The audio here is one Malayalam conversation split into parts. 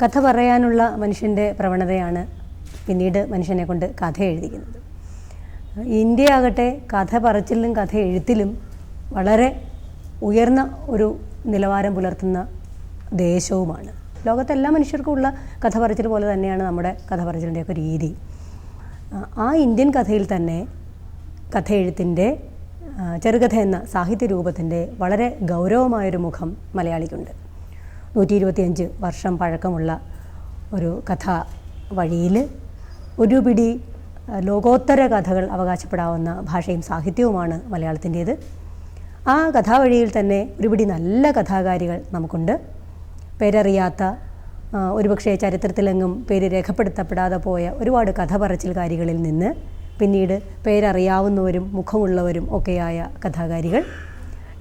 കഥ പറയാനുള്ള മനുഷ്യൻ്റെ പ്രവണതയാണ് പിന്നീട് മനുഷ്യനെ കൊണ്ട് കഥ എഴുതിക്കുന്നത്. ഇന്ത്യ ആകട്ടെ കഥ പറച്ചിലും കഥ എഴുത്തിലും വളരെ ഉയർന്ന ഒരു നിലവാരം പുലർത്തുന്ന ദേശവുമാണ്. ലോകത്തെ എല്ലാ മനുഷ്യർക്കും ഉള്ള കഥ പറച്ചിൽ പോലെ തന്നെയാണ് നമ്മുടെ കഥ പറച്ചിലിൻ്റെയൊക്കെ രീതി. ആ ഇന്ത്യൻ കഥയിൽ തന്നെ കഥ എഴുത്തിൻ്റെ ചെറുകഥ എന്ന സാഹിത്യ രൂപത്തിൻ്റെ വളരെ ഗൗരവമായൊരു മുഖം മലയാളിക്കുണ്ട്. 125 വർഷം പഴക്കമുള്ള ഒരു കഥ വഴിയിൽ ഒരു പിടി ലോകോത്തര കഥകൾ അവകാശപ്പെടാവുന്ന ഭാഷയും സാഹിത്യവുമാണ് മലയാളത്തിൻ്റേത്. ആ കഥാവഴിയിൽ തന്നെ ഒരുപിടി നല്ല കഥാകാരികൾ നമുക്കുണ്ട്. പേരറിയാത്ത, ഒരുപക്ഷെ ചരിത്രത്തിലെങ്ങും പേര് രേഖപ്പെടുത്തപ്പെടാതെ പോയ ഒരുപാട് കഥ പറച്ചിൽക്കാരികളിൽ നിന്ന് പിന്നീട് പേരറിയാവുന്നവരും മുഖമുള്ളവരും ഒക്കെയായ കഥാകാരികൾ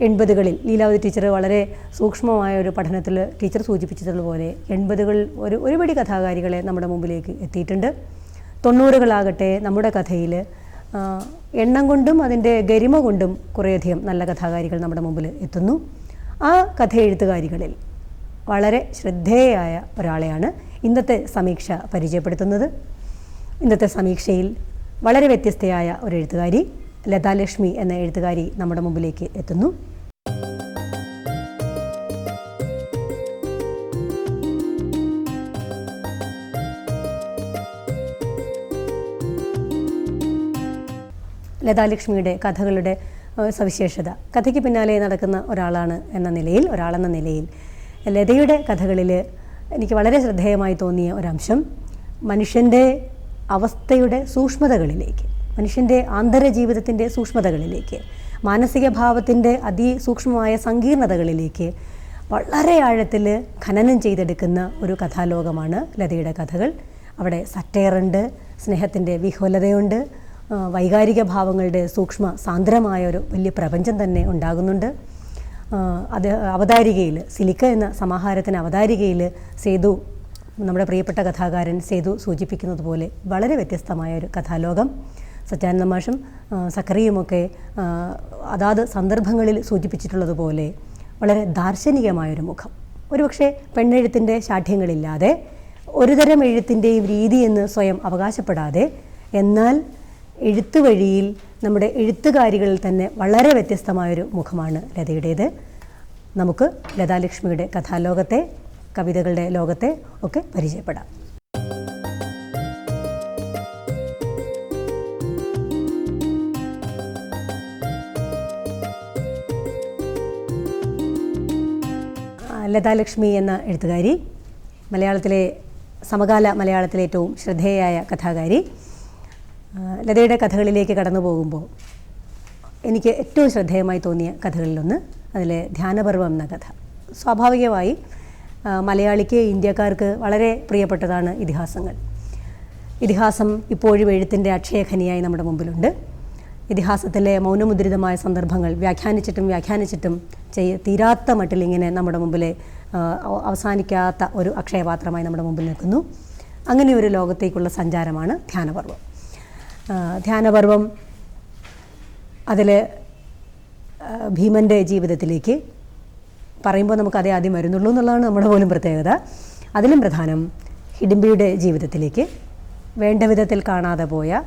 80കളിൽ ലീലാവതി ടീച്ചർ വളരെ സൂക്ഷ്മമായ ഒരു പഠനത്തിൽ ടീച്ചർ സൂചിപ്പിച്ചതുപോലെ 80കളിൽ ഒരുപടി കഥാകാരികളെ നമ്മുടെ മുമ്പിലേക്ക് എത്തിയിട്ടുണ്ട്. 90കളാകട്ടെ നമ്മുടെ കഥയിൽ എണ്ണം കൊണ്ടും അതിൻ്റെ ഗരിമ കൊണ്ടും കുറേയധികം നല്ല കഥാകാരികൾ നമ്മുടെ മുമ്പിൽ എത്തുന്നു. ആ കഥ എഴുത്തുകാരികളിൽ വളരെ ശ്രദ്ധേയയായ ഒരാളെയാണ് ഇന്നത്തെ സമീക്ഷ പരിചയപ്പെടുത്തുന്നത്. ഇന്നത്തെ സമീക്ഷയിൽ വളരെ വ്യത്യസ്തയായ ഒരു എഴുത്തുകാരി ലതാലക്ഷ്മി എന്ന എഴുത്തുകാരി നമ്മുടെ മുമ്പിലേക്ക് എത്തുന്നു. ലതാലക്ഷ്മിയുടെ കഥകളുടെ സവിശേഷത, കഥയ്ക്ക് പിന്നാലെ നടക്കുന്ന ഒരാളെന്ന നിലയിൽ ലതയുടെ കഥകളിൽ എനിക്ക് വളരെ ശ്രദ്ധേയമായി തോന്നിയ ഒരംശം മനുഷ്യൻ്റെ അവസ്ഥയുടെ സൂക്ഷ്മതകളിലേക്ക്, മനുഷ്യൻ്റെ ആന്തരജീവിതത്തിൻ്റെ സൂക്ഷ്മതകളിലേക്ക്, മാനസിക ഭാവത്തിൻ്റെ അതിസൂക്ഷ്മമായ സങ്കീർണതകളിലേക്ക് വളരെ ആഴത്തിൽ ഖനനം ചെയ്തെടുക്കുന്ന ഒരു കഥാലോകമാണ് ലതയുടെ കഥകൾ. അവിടെ സറ്റയറുണ്ട്, സ്നേഹത്തിൻ്റെ വിഹ്വലതയുണ്ട്, വൈകാരിക ഭാവങ്ങളുടെ സൂക്ഷ്മ സാന്ദ്രമായ ഒരു വലിയ പ്രപഞ്ചം തന്നെ ഉണ്ടാകുന്നുണ്ട്. അത് അവതാരികയിൽ, സിലിക്ക എന്ന സമാഹാരത്തിന് അവതാരികയിൽ സേതു, നമ്മുടെ പ്രിയപ്പെട്ട കഥാകാരൻ സേതു സൂചിപ്പിക്കുന്നത് പോലെ വളരെ വ്യത്യസ്തമായ ഒരു കഥാലോകം. സച്ചാനന്ദ മാഷും സക്കറിയുമൊക്കെ അതാത് സന്ദർഭങ്ങളിൽ സൂചിപ്പിച്ചിട്ടുള്ളതുപോലെ വളരെ ദാർശനികമായൊരു മുഖം. ഒരുപക്ഷെ പെണ്ണെഴുത്തിൻ്റെ ശാഠ്യങ്ങളില്ലാതെ, ഒരുതരം എഴുത്തിൻ്റെയും രീതിയെന്ന് സ്വയം അവകാശപ്പെടാതെ, എന്നാൽ എഴുത്ത് വഴിയിൽ നമ്മുടെ എഴുത്തുകാരികളിൽ തന്നെ വളരെ വ്യത്യസ്തമായൊരു മുഖമാണ് ലതയുടേത്. നമുക്ക് ലതാലക്ഷ്മിയുടെ കഥാലോകത്തെ, കവിതകളുടെ ലോകത്തെ ഒക്കെ പരിചയപ്പെടാം. ലതാലക്ഷ്മി എന്ന എഴുത്തുകാരി സമകാല മലയാളത്തിലെ ഏറ്റവും ശ്രദ്ധേയയായ കഥാകാരി. ലതയുടെ കഥകളിലേക്ക് കടന്നു പോകുമ്പോൾ എനിക്ക് ഏറ്റവും ശ്രദ്ധേയമായി തോന്നിയ കഥകളിലൊന്ന് അതിലെ ധ്യാനപർവം എന്ന കഥ. സ്വാഭാവികമായി മലയാളിക്ക്, ഇന്ത്യക്കാർക്ക് വളരെ പ്രിയപ്പെട്ടതാണ് ഇതിഹാസങ്ങൾ. ഇതിഹാസം ഇപ്പോഴും എഴുത്തിൻ്റെ അക്ഷയഖനിയായി നമ്മുടെ മുമ്പിലുണ്ട്. ഇതിഹാസത്തിലെ മൗനമുദ്രിതമായ സന്ദർഭങ്ങൾ വ്യാഖ്യാനിച്ചിട്ടും തീരാത്ത മട്ടിൽ ഇങ്ങനെ നമ്മുടെ മുമ്പിലെ അവസാനിക്കാത്ത ഒരു അക്ഷയപാത്രമായി നമ്മുടെ മുമ്പിൽ നിൽക്കുന്നു. അങ്ങനെ ഒരു ലോകത്തേക്കുള്ള സഞ്ചാരമാണ് ധ്യാനപർവം. ധ്യാനപർവം അതിൽ ഭീമൻ്റെ ജീവിതത്തിലേക്ക് പറയുമ്പോൾ നമുക്ക് അതേ ആദ്യം വരുന്നുള്ളൂ എന്നുള്ളതാണ് നമ്മുടെ പോലും പ്രത്യേകത. അതിലും പ്രധാനം ഹിഡിംബിയുടെ ജീവിതത്തിലേക്ക്, വേണ്ട വിധത്തിൽ കാണാതെ പോയ,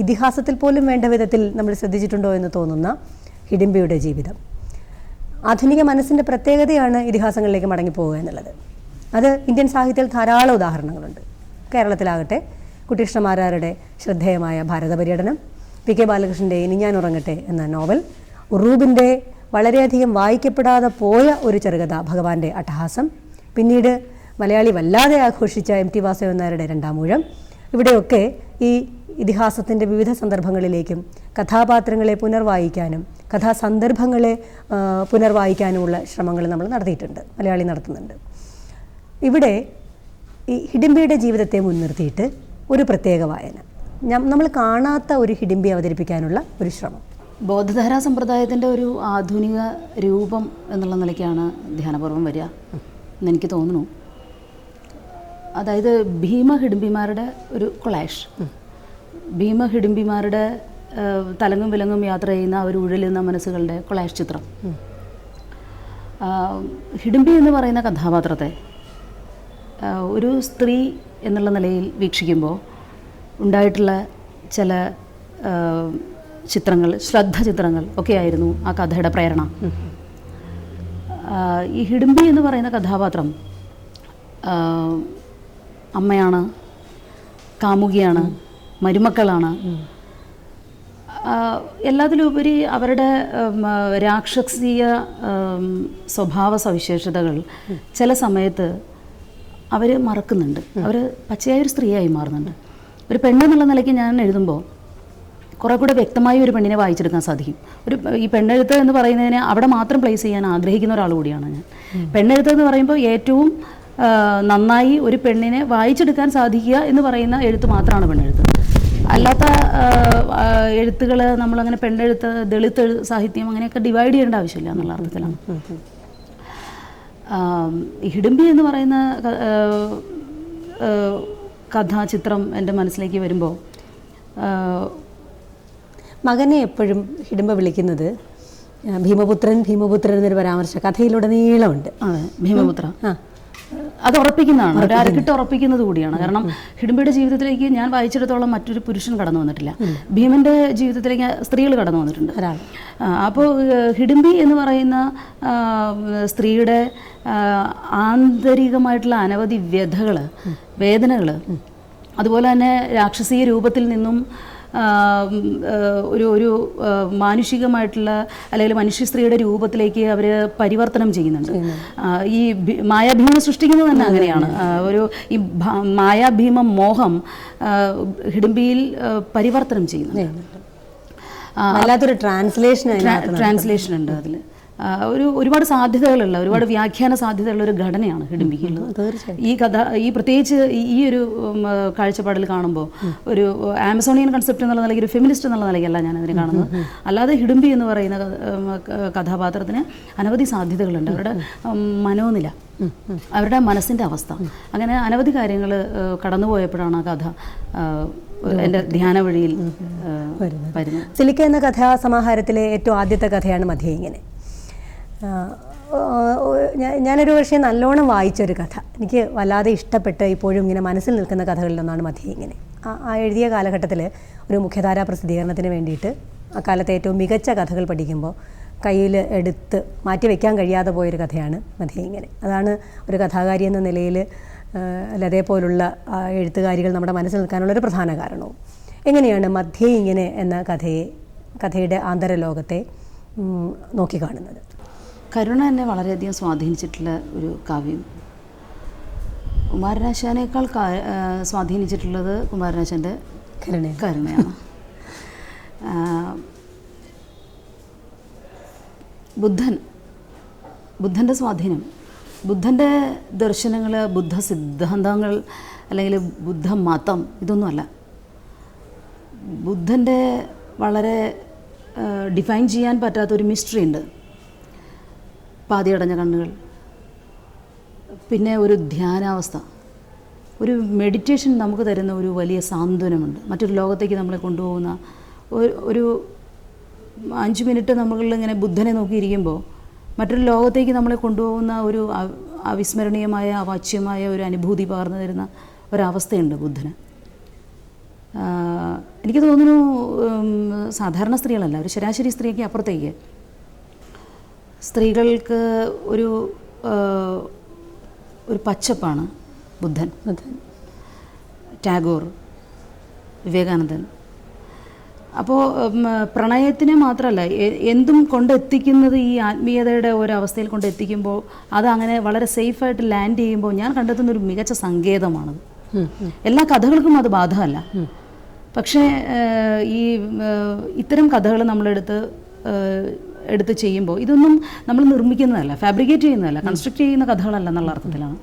ഇതിഹാസത്തിൽ പോലും വേണ്ട വിധത്തിൽ നമ്മൾ ശ്രദ്ധിച്ചിട്ടുണ്ടോ എന്ന് തോന്നുന്ന ഹിഡിംബിയുടെ ജീവിതം. ആധുനിക മനസ്സിൻ്റെ പ്രത്യേകതയാണ് ഇതിഹാസങ്ങളിലേക്ക് മടങ്ങിപ്പോവുക എന്നുള്ളത്. അത് ഇന്ത്യൻ സാഹിത്യത്തിൽ ധാരാളം ഉദാഹരണങ്ങളുണ്ട്. കേരളത്തിലാകട്ടെ കുട്ടികൃഷ്ണമാരാരുടെ ശ്രദ്ധേയമായ ഭാരത പര്യടനം, പി.കെ. ബാലകൃഷ്ണൻ്റെ ഇനി ഞാൻ ഉറങ്ങട്ടെ എന്ന നോവൽ, ഉറൂബിൻ്റെ വളരെയധികം വായിക്കപ്പെടാതെ പോയ ഒരു ചെറുകഥ ഭഗവാന്റെ അട്ടഹാസം, പിന്നീട് മലയാളി വല്ലാതെ ആഘോഷിച്ച എം.ടി. വാസുദേവൻ നായരുടെ രണ്ടാമൂഴം. ഇവിടെയൊക്കെ ഈ ഇതിഹാസത്തിൻ്റെ വിവിധ സന്ദർഭങ്ങളിലേക്കും കഥാപാത്രങ്ങളെ പുനർവായിക്കാനും കഥാസന്ദർഭങ്ങളെ പുനർവായിക്കാനുമുള്ള ശ്രമങ്ങൾ മലയാളി നടത്തുന്നുണ്ട്. ഇവിടെ ഈ ഹിഡിംബിയുടെ ജീവിതത്തെ മുൻനിർത്തിയിട്ട് ഒരു പ്രത്യേക വായന, നമ്മൾ കാണാത്ത ഒരു ഹിഡിംബി അവതരിപ്പിക്കാനുള്ള ഒരു ശ്രമം. ബോധധാരാ സമ്പ്രദായത്തിൻ്റെ ഒരു ആധുനിക രൂപം എന്നുള്ള നിലയ്ക്കാണ് ധ്യാനപർവം വരിക എന്നെനിക്ക് തോന്നുന്നു. അതായത് ഹിഡിംബിമാരുടെ ഒരു കൊളാഷ്, ഹിഡിംബിമാരുടെ തലങ്ങും വിലങ്ങും യാത്ര ചെയ്യുന്ന ഒരു ഉഴലുന്ന മനസ്സുകളുടെ കൊളാഷ് ചിത്രം. ഹിഡിംബി എന്ന് പറയുന്ന കഥാപാത്രത്തെ ഒരു സ്ത്രീ എന്നുള്ള നിലയിൽ വീക്ഷിക്കുമ്പോൾ ഉണ്ടായിട്ടുള്ള ചില ചിത്രങ്ങൾ, ശ്രദ്ധ ചിത്രങ്ങൾ ഒക്കെയായിരുന്നു ആ കഥയുടെ പ്രേരണ. ഈ ഹിഡിംബി എന്ന് പറയുന്ന കഥാപാത്രം അമ്മയാണ്, കാമുകിയാണ്, മരുമക്കളാണ്. എല്ലാത്തിലുപരി അവരുടെ രാക്ഷസീയ സ്വഭാവ സവിശേഷതകൾ ചില സമയത്ത് അവർ മറക്കുന്നുണ്ട്. അവർ പച്ചയായൊരു സ്ത്രീയായി മാറുന്നുണ്ട്. ഒരു പെണ്ണെന്നുള്ള നിലയ്ക്ക് ഞാൻ എഴുതുമ്പോൾ കുറെ കൂടെ വ്യക്തമായി ഒരു പെണ്ണിനെ വായിച്ചെടുക്കാൻ സാധിക്കും. ഈ പെണ്ണെഴുത്ത് എന്ന് പറയുന്നതിനെ അവിടെ മാത്രം പ്ലേസ് ചെയ്യാൻ ആഗ്രഹിക്കുന്ന ഒരാൾ കൂടിയാണ് ഞാൻ. പെണ്ണെഴുത്ത് എന്ന് പറയുമ്പോൾ ഏറ്റവും നന്നായി ഒരു പെണ്ണിനെ വായിച്ചെടുക്കാൻ സാധിക്കുക എന്ന് പറയുന്ന എഴുത്ത് മാത്രമാണ് പെണ്ണെഴുത്ത്. അല്ലാത്ത എഴുത്തുകൾ നമ്മളങ്ങനെ പെണ്ണെഴുത്ത്, ദളിത് സാഹിത്യം അങ്ങനെയൊക്കെ ഡിവൈഡ് ചെയ്യേണ്ട ആവശ്യമില്ല എന്നുള്ള അർത്ഥത്തിലാണ്. ഹിഡിംബി എന്ന് പറയുന്ന കഥാചിത്രം എൻ്റെ മനസ്സിലേക്ക് വരുമ്പോൾ മകനെ എപ്പോഴും ഹിഡിംബ വിളിക്കുന്നത് ഭീമപുത്രൻ ഭീമപുത്രൻ എന്നൊരു പരാമർശം കഥയിലുടനീളമുണ്ട്. അതെ, ഭീമപുത്ര. അത് ഉറപ്പിക്കുന്നതാണ്, ഒരു അരക്കിട്ട് ഉറപ്പിക്കുന്നത് കൂടിയാണ്. കാരണം ഹിഡിംബയുടെ ജീവിതത്തിലേക്ക് ഞാൻ വായിച്ചിടത്തോളം മറ്റൊരു പുരുഷൻ കടന്നു വന്നിട്ടില്ല. ഭീമന്റെ ജീവിതത്തിലേക്ക് സ്ത്രീകൾ കടന്നു വന്നിട്ടുണ്ട്. അപ്പോൾ ഹിഡിംബി എന്ന് പറയുന്ന സ്ത്രീയുടെ ആന്തരികമായിട്ടുള്ള അനവധി വ്യഥകൾ, വേദനകൾ, അതുപോലെ തന്നെ രാക്ഷസീയ രൂപത്തിൽ നിന്നും ഒരു മാനുഷികമായിട്ടുള്ള അല്ലെങ്കിൽ മനുഷ്യ സ്ത്രീയുടെ രൂപത്തിലേക്ക് അവർ പരിവർത്തനം ചെയ്യുന്നുണ്ട്. ഈ മായാഭീമം സൃഷ്ടിക്കുന്നത് തന്നെ അങ്ങനെയാണ്. ഈ മായാഭീമ മോഹം ഹിഡിംബിയിൽ പരിവർത്തനം ചെയ്യുന്നുണ്ട്. വല്ലാത്തൊരു ട്രാൻസ്ലേഷൻ ഉണ്ട് അതിൽ. ഒരുപാട് സാധ്യതകളുള്ള, ഒരുപാട് വ്യാഖ്യാന സാധ്യതയുള്ള ഒരു ഘടനയാണ് ഹിഡിംബിക്കുള്ളത്. ഈ പ്രത്യേകിച്ച് ഈ ഒരു കാഴ്ചപ്പാടിൽ കാണുമ്പോൾ ഒരു ആമസോണിയൻ കൺസെപ്റ്റ് എന്നുള്ള നിലയ്ക്ക്, ഒരു ഫെമിനിസ്റ്റ് എന്നുള്ള നിലയ്ക്കല്ല ഞാൻ അതിനെ കാണുന്നത്. അല്ലാതെ ഹിഡിംബി എന്ന് പറയുന്ന കഥാപാത്രത്തിന് അനവധി സാധ്യതകളുണ്ട്. അവരുടെ മനോനില, അവരുടെ മനസ്സിൻ്റെ അവസ്ഥ, അങ്ങനെ അനവധി കാര്യങ്ങൾ കടന്നുപോയപ്പോഴാണ് ആ കഥ എൻ്റെ ധ്യാന വഴിയിൽ വരുന്നത്. സിലിക്ക എന്ന കഥാസമാഹാരത്തിലെ ഏറ്റവും ആദ്യത്തെ കഥയാണ് മധ്യേ ഇങ്ങനെ. ഞാനൊരു പക്ഷേ നല്ലോണം വായിച്ചൊരു കഥ, എനിക്ക് വല്ലാതെ ഇഷ്ടപ്പെട്ട് ഇപ്പോഴും ഇങ്ങനെ മനസ്സിൽ നിൽക്കുന്ന കഥകളിലൊന്നാണ് മധ്യേ ഇങ്ങനെ. ആ എഴുതിയ കാലഘട്ടത്തിൽ ഒരു മുഖ്യധാരാ പ്രസിദ്ധീകരണത്തിന് വേണ്ടിയിട്ട് അക്കാലത്തെ ഏറ്റവും മികച്ച കഥകൾ പഠിക്കുമ്പോൾ കയ്യിൽ എടുത്ത് മാറ്റി വയ്ക്കാൻ കഴിയാതെ പോയൊരു കഥയാണ് മധ്യേ ഇങ്ങനെ. അതാണ് ഒരു കഥാകാരി എന്ന നിലയിൽ ലതയെപ്പോലുള്ള എഴുത്തുകാരികൾ നമ്മുടെ മനസ്സിൽ നിൽക്കാനുള്ളൊരു പ്രധാന കാരണവും. എങ്ങനെയാണ് മധ്യേ ഇങ്ങനെ എന്ന കഥയുടെ ആന്തരലോകത്തെ നോക്കിക്കാണുന്നത്? കരുണ എന്നെ വളരെയധികം സ്വാധീനിച്ചിട്ടുള്ള ഒരു കാവ്യം. കുമാരനാശാനേക്കാൾ സ്വാധീനിച്ചിട്ടുള്ളത് കുമാരനാശാൻ്റെ കരുണയാണ്. ബുദ്ധൻ്റെ സ്വാധീനം, ബുദ്ധൻ്റെ ദർശനങ്ങൾ, ബുദ്ധ സിദ്ധാന്തങ്ങൾ അല്ലെങ്കിൽ ബുദ്ധമതം ഇതൊന്നുമല്ല. ബുദ്ധൻ്റെ വളരെ ഡിഫൈൻ ചെയ്യാൻ പറ്റാത്തൊരു മിസ്റ്ററി ഉണ്ട്. പാതിയടഞ്ഞ കണ്ണുകൾ, പിന്നെ ഒരു ധ്യാനാവസ്ഥ, ഒരു മെഡിറ്റേഷൻ നമുക്ക് തരുന്ന ഒരു വലിയ സാന്ത്വനമുണ്ട്. മറ്റൊരു ലോകത്തേക്ക് നമ്മളെ കൊണ്ടുപോകുന്ന ഒരു 5 മിനിറ്റ് നമ്മളിങ്ങനെ ബുദ്ധനെ നോക്കിയിരിക്കുമ്പോൾ മറ്റൊരു ലോകത്തേക്ക് നമ്മളെ കൊണ്ടുപോകുന്ന ഒരു അവിസ്മരണീയമായ, അവാച്യമായ ഒരു അനുഭൂതി പകർന്നു തരുന്ന ഒരവസ്ഥയുണ്ട് ബുദ്ധന്. എനിക്ക് തോന്നുന്നു സാധാരണ സ്ത്രീകളല്ല, ഒരു ശരാശരി സ്ത്രീക്ക് അപ്പുറത്തേക്ക് സ്ത്രീകൾക്ക് ഒരു പച്ചപ്പാണ് ബുദ്ധൻ, ടാഗോർ, വിവേകാനന്ദൻ. അപ്പോൾ പ്രണയത്തിനെ മാത്രമല്ല, എന്തും കൊണ്ടെത്തിക്കുന്നത് ഈ ആത്മീയതയുടെ ഒരവസ്ഥയിൽ കൊണ്ടെത്തിക്കുമ്പോൾ അതങ്ങനെ വളരെ സേഫായിട്ട് ലാൻഡ് ചെയ്യുമ്പോൾ ഞാൻ കണ്ടെത്തുന്നൊരു മികച്ച സങ്കേതമാണത്. എല്ലാ കഥകൾക്കും അത് ബാധകമല്ല. പക്ഷേ ഈ ഇത്തരം കഥകൾ നമ്മളെടുത്ത് ചെയ്യുമ്പോൾ ഇതൊന്നും നമ്മൾ നിർമ്മിക്കുന്നതല്ല, ഫാബ്രിക്കേറ്റ് ചെയ്യുന്നതല്ല, കൺസ്ട്രക്റ്റ് ചെയ്യുന്ന കഥകളല്ല എന്നുള്ള അർത്ഥത്തിലാണ്.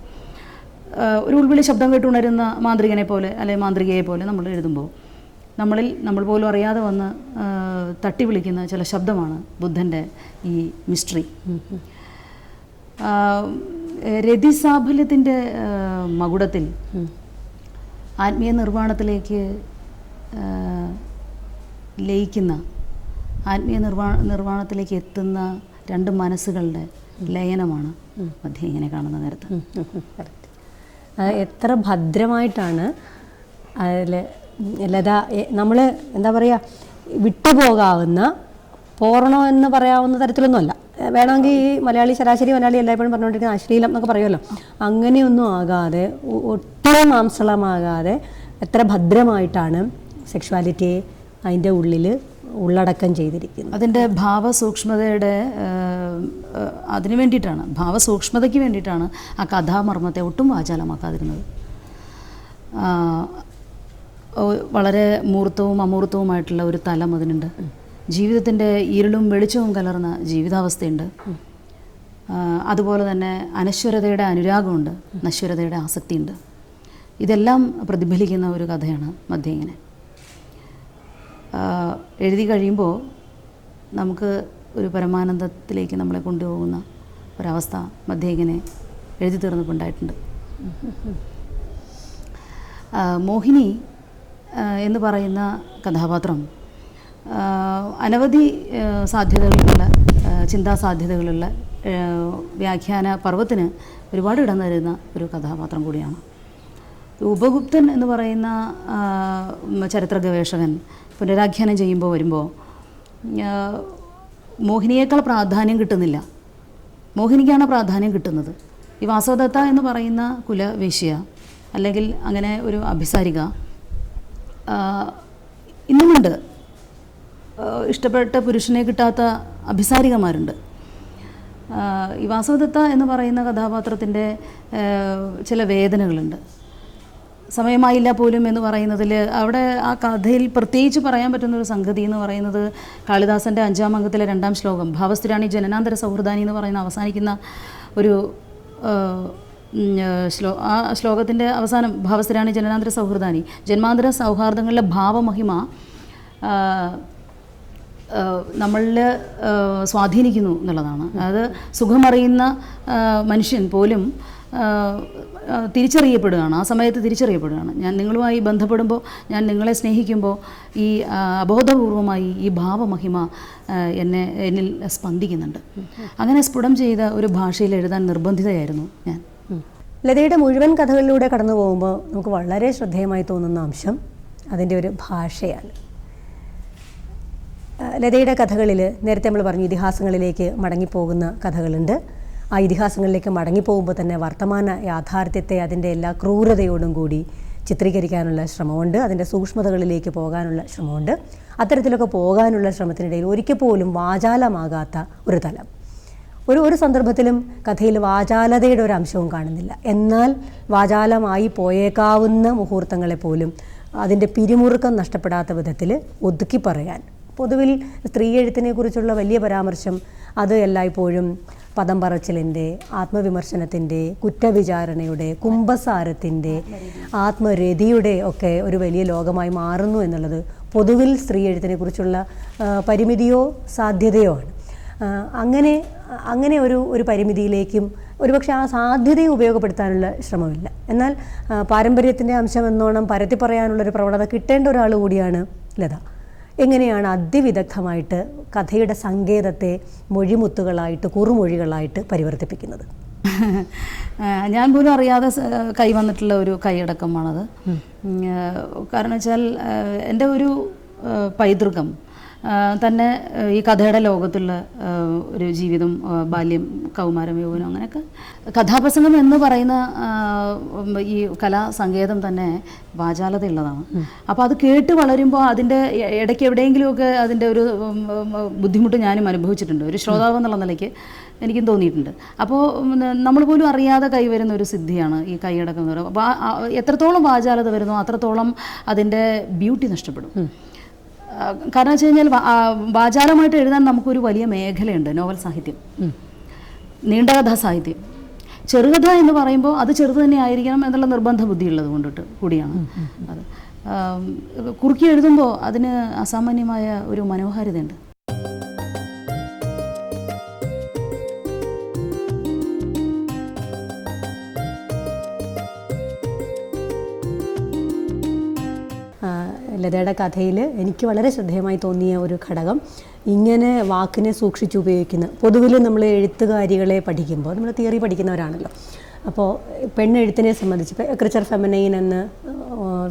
ഒരു ഉൾവിളി ശബ്ദം കേട്ടുണരുന്ന മാന്ത്രികനെ പോലെ അല്ലെങ്കിൽ മാന്ത്രികയെ പോലെ നമ്മൾ എഴുതുമ്പോൾ നമ്മൾ പോലും അറിയാതെ വന്ന് തട്ടി വിളിക്കുന്ന ചില ശബ്ദമാണ് ബുദ്ധൻ്റെ ഈ മിസ്റ്ററി. രതിസാഫല്യത്തിൻ്റെ മകുടത്തിൽ ആത്മീയ നിർവ്വാണത്തിലേക്ക് ലയിക്കുന്ന, ആത്മീയ നിർവ്വാണത്തിലേക്ക് എത്തുന്ന 2 മനസ്സുകളുടെ ലയനമാണ് മധ്യേ ഇങ്ങനെ കാണുന്ന നേരത്ത്. എത്ര ഭദ്രമായിട്ടാണ് അതിൽ ലത നമ്മൾ എന്താ പറയുക വിട്ടുപോകാവുന്ന പോർണോ എന്ന് പറയാവുന്ന തരത്തിലൊന്നുമല്ല. വേണമെങ്കിൽ ഈ ശരാശരി മലയാളി എല്ലായ്പ്പോഴും പറഞ്ഞുകൊണ്ടിരിക്കുന്ന അശ്ലീലം എന്നൊക്കെ പറയുമല്ലോ, അങ്ങനെയൊന്നും ആകാതെ ഒട്ടും മാംസളമാകാതെ എത്ര ഭദ്രമായിട്ടാണ് സെക്ഷുവാലിറ്റിയെ അതിൻ്റെ ഉള്ളിൽ ഉള്ളടക്കം ചെയ്തിരിക്കുന്നത്. അതിൻ്റെ ഭാവസൂക്ഷ്മതയുടെ അതിന് വേണ്ടിയിട്ടാണ്, ഭാവസൂക്ഷ്മതയ്ക്ക് വേണ്ടിയിട്ടാണ് ആ കഥാമർമ്മത്തെ ഒട്ടും വാചാലമാക്കാതിരുന്നത്. വളരെ മൂർത്തവും അമൂർത്തവുമായിട്ടുള്ള ഒരു തലം അതിനുണ്ട്. ജീവിതത്തിൻ്റെ ഇരുളും വെളിച്ചവും കലർന്ന ജീവിതാവസ്ഥയുണ്ട്. അതുപോലെ തന്നെ അനശ്വരതയുടെ അനുരാഗമുണ്ട്, നശ്വരതയുടെ ആസക്തിയുണ്ട്. ഇതെല്ലാം പ്രതിഫലിക്കുന്ന ഒരു കഥയാണ് മധ്യേ ഇങ്ങനെ. എഴുതി കഴിയുമ്പോൾ നമുക്ക് ഒരു പരമാനന്ദത്തിലേക്ക് നമ്മളെ കൊണ്ടുപോകുന്ന ഒരവസ്ഥ മധ്യേ ഇങ്ങനെ എഴുതി തീർന്നപ്പോൾ ഉണ്ടായിട്ടുണ്ട്. മോഹിനി എന്ന് പറയുന്ന കഥാപാത്രം അനവധി സാധ്യതകളുള്ള, ചിന്താ സാധ്യതകളുള്ള, വ്യാഖ്യാന പർവ്വത്തിന് ഒരുപാട് ഇടം തരുന്ന ഒരു കഥാപാത്രം കൂടിയാണ്. ഉപഗുപ്തൻ എന്ന് പറയുന്ന ചരിത്ര ഗവേഷകൻ പുനരാഖ്യാനം വരുമ്പോൾ മോഹിനിയേക്കാൾ പ്രാധാന്യം കിട്ടുന്നില്ല, മോഹിനിക്കാണ് പ്രാധാന്യം കിട്ടുന്നത്. ഈ വാസവദത്ത എന്ന് പറയുന്ന കുലവേശ്യ അല്ലെങ്കിൽ അങ്ങനെ ഒരു അഭിസാരിക ഇന്നുമുണ്ട്. ഇഷ്ടപ്പെട്ട പുരുഷനെ കിട്ടാത്ത അഭിസാരികമാരുണ്ട്. ഈ വാസവദത്ത എന്ന് പറയുന്ന കഥാപാത്രത്തിൻ്റെ ചില വേദനകളുണ്ട്. സമയമായില്ല പോലും എന്ന് പറയുന്നതിൽ അവിടെ ആ കഥയിൽ പ്രത്യേകിച്ച് പറയാൻ പറ്റുന്നൊരു സംഗതി എന്ന് പറയുന്നത് കാളിദാസൻ്റെ 5-ാം അംഗത്തിലെ 2-ാം ശ്ലോകം, ഭാവസ്ഥിരാണി ജനനാന്തര സൗഹൃദാനി എന്ന് പറയുന്ന അവസാനിക്കുന്ന ഒരു ആ ശ്ലോകത്തിൻ്റെ അവസാനം ഭാവസ്ഥിരാണി ജനനാന്തര സൗഹൃദാനി, ജന്മാന്തര സൗഹാർദ്ദങ്ങളിലെ ഭാവമഹിമ നമ്മളിൽ സ്വാധീനിക്കുന്നു എന്നുള്ളതാണ്. അതായത് സുഖമറിയുന്ന മനുഷ്യൻ പോലും തിരിച്ചറിയപ്പെടുകയാണ്, ആ സമയത്ത് തിരിച്ചറിയപ്പെടുകയാണ്. ഞാൻ നിങ്ങളുമായി ബന്ധപ്പെടുമ്പോൾ, ഞാൻ നിങ്ങളെ സ്നേഹിക്കുമ്പോൾ ഈ അബോധപൂർവമായി ഈ ഭാവമഹിമ എന്നിൽ സ്പന്ദിക്കുന്നുണ്ട്. അങ്ങനെ സ്ഫുടം ചെയ്ത ഒരു ഭാഷയിൽ എഴുതാൻ നിർബന്ധിതയായിരുന്നു ഞാൻ. ലതയുടെ മുഴുവൻ കഥകളിലൂടെ കടന്നു പോകുമ്പോൾ നമുക്ക് വളരെ ശ്രദ്ധേയമായി തോന്നുന്ന അംശം അതിൻ്റെ ഒരു ഭാഷയാണ്. ലതയുടെ കഥകളിൽ നേരത്തെ നമ്മൾ പറഞ്ഞു ഇതിഹാസങ്ങളിലേക്ക് മടങ്ങിപ്പോകുന്ന കഥകളുണ്ട്. ആ ഇതിഹാസങ്ങളിലേക്ക് മടങ്ങിപ്പോകുമ്പോൾ തന്നെ വർത്തമാന യാഥാർത്ഥ്യത്തെ അതിൻ്റെ എല്ലാ ക്രൂരതയോടും കൂടി ചിത്രീകരിക്കാനുള്ള ശ്രമമുണ്ട്, അതിൻ്റെ സൂക്ഷ്മതകളിലേക്ക് പോകാനുള്ള ശ്രമമുണ്ട്. അത്തരത്തിലൊക്കെ പോകാനുള്ള ശ്രമത്തിനിടയിൽ ഒരിക്കൽ പോലും വാചാലമാകാത്ത ഒരു തലം. ഒരു സന്ദർഭത്തിലും കഥയിൽ വാചാലതയുടെ ഒരു അംശവും കാണുന്നില്ല. എന്നാൽ വാചാലമായി പോയേക്കാവുന്ന മുഹൂർത്തങ്ങളെപ്പോലും അതിൻ്റെ പിരിമുറുക്കം നഷ്ടപ്പെടാത്ത വിധത്തിൽ ഒതുക്കി പറയാൻ. പൊതുവിൽ സ്ത്രീ എഴുത്തിനെക്കുറിച്ചുള്ള വലിയ പരാമർശം അത് എല്ലായ്പ്പോഴും പദം പറച്ചിലിൻ്റെ, ആത്മവിമർശനത്തിൻ്റെ, കുറ്റവിചാരണയുടെ, കുംഭസാരത്തിൻ്റെ, ആത്മരതിയുടെ ഒക്കെ ഒരു വലിയ ലോകമായി മാറുന്നു എന്നുള്ളത് പൊതുവിൽ സ്ത്രീ എഴുത്തിനെക്കുറിച്ചുള്ള പരിമിതിയോ സാധ്യതയോ ആണ്. അങ്ങനെ ഒരു പരിമിതിയിലേക്കും ഒരുപക്ഷെ ആ സാധ്യതയെ ഉപയോഗപ്പെടുത്താനുള്ള ശ്രമമില്ല. എന്നാൽ പാരമ്പര്യത്തിൻ്റെ അംശം എന്നോണം പരത്തി പറയാനുള്ളൊരു പ്രവണത കിട്ടേണ്ട ഒരാൾ കൂടിയാണ് ലത. എങ്ങനെയാണ് അതിവിദഗ്ധമായിട്ട് കഥയുടെ സങ്കേതത്തെ മൊഴിമുത്തുകളായിട്ട്, കുറുമൊഴികളായിട്ട് പരിവർത്തിപ്പിക്കുന്നത്? ഞാൻ പോലും അറിയാതെ കൈവന്നിട്ടുള്ള ഒരു കൈയടക്കമാണത്. കാരണം വെച്ചാൽ എൻ്റെ ഒരു പൈതൃകം തന്നെ ഈ കഥയുടെ ലോകത്തുള്ള ഒരു ജീവിതം, ബാല്യം, കൗമാരം, യൗവനം, അങ്ങനെയൊക്കെ കഥാപ്രസംഗം എന്ന് പറയുന്ന ഈ കലാസങ്കേതം തന്നെ വാചാലതയുള്ളതാണ്. അപ്പോൾ അത് കേട്ട് വളരുമ്പോൾ അതിൻ്റെ ഇടയ്ക്ക് എവിടെയെങ്കിലുമൊക്കെ അതിൻ്റെ ഒരു ബുദ്ധിമുട്ട് ഞാനും അനുഭവിച്ചിട്ടുണ്ട്. ഒരു ശ്രോതാവ് എന്നുള്ള നിലയ്ക്ക് എനിക്കും തോന്നിയിട്ടുണ്ട്. അപ്പോൾ നമ്മൾ പോലും അറിയാതെ കൈവരുന്ന ഒരു സിദ്ധിയാണ് ഈ കൈയടക്കം എന്ന് പറയുന്നത്. അപ്പോൾ എത്രത്തോളം വാചാലത വരുന്നോ അത്രത്തോളം അതിൻ്റെ ബ്യൂട്ടി നഷ്ടപ്പെടും. കാരണം വെച്ച് കഴിഞ്ഞാൽ വാചാലമായിട്ട് എഴുതാൻ നമുക്കൊരു വലിയ മേഖലയുണ്ട്, നോവൽ സാഹിത്യം, നീണ്ടകഥാ സാഹിത്യം. ചെറുകഥ എന്ന് പറയുമ്പോൾ അത് ചെറുത് തന്നെ ആയിരിക്കണം എന്നുള്ള നിർബന്ധ ബുദ്ധിയുള്ളത് കൊണ്ടിട്ട് കൂടിയാണ് അത്. കുറുക്കി എഴുതുമ്പോൾ അതിന് അസാമാന്യമായ ഒരു മനോഹാരിതയുണ്ട്. ലതയുടെ കഥയിൽ എനിക്ക് വളരെ ശ്രദ്ധേയമായി തോന്നിയ ഒരു ഘടകം, ഇങ്ങനെ വാക്കിനെ സൂക്ഷിച്ചുപയോഗിക്കുന്ന, പൊതുവിൽ നമ്മൾ എഴുത്തുകാരികളെ പഠിക്കുമ്പോൾ നമ്മൾ തിയറി പഠിക്കുന്നവരാണല്ലോ, അപ്പോൾ പെണ്ണെഴുത്തിനെ സംബന്ധിച്ച് ഇപ്പോൾ ക്രിച്ചർ ഫെമിനൈൻ എന്ന്